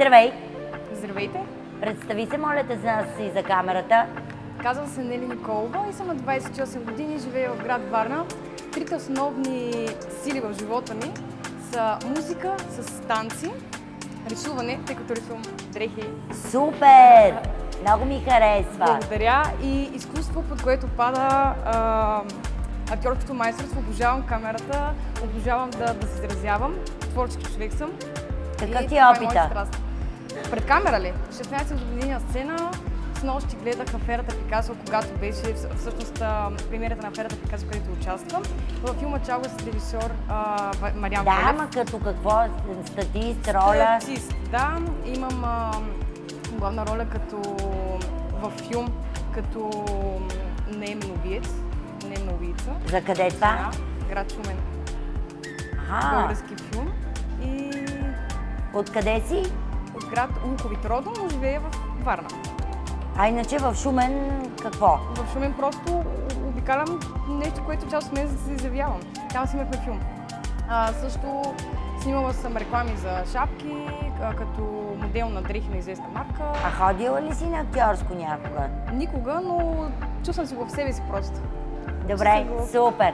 Здравей! Здравейте! Представи се, моля те, за нас и за камерата. Казвам се Нели Николова и съм на 28 години, живея в град Варна. Трите основни сили в живота ми са музика с танци, рисуване, тъй като рисувам дрехи. Супер! Много ми харесва. Благодаря, и изкуство, под което пада актьорското майсторство. Обожавам камерата, обожавам да се изразявам. Творчески човек съм. Какъв ти е опита? Пред камера ли? 16 години на сцена. Снощи гледах Аферата Пикасо, когато беше всъщност премиерата на Аферата Пикасо, където участвам. Във филма Чалга с режисьор Мариан Колев. Да, ама като какво? Статист, роля? Статист, да. Имам главна роля във филм, като наемен убиец, наемна убийца. За къде е това? Град Шумен. Български филм. И... Откъде си? От град Луковит родом, но живея в Варна. А иначе в Шумен какво? В Шумен просто обикалям нещо, което част от мен се изявявам. Там снимахме филм. Също снимала съм реклами за шапки, като модел на дрехи на известна марка. А ходила ли си на актьорско някога? Никога, но чувствам си го в себе си просто. Добре, супер!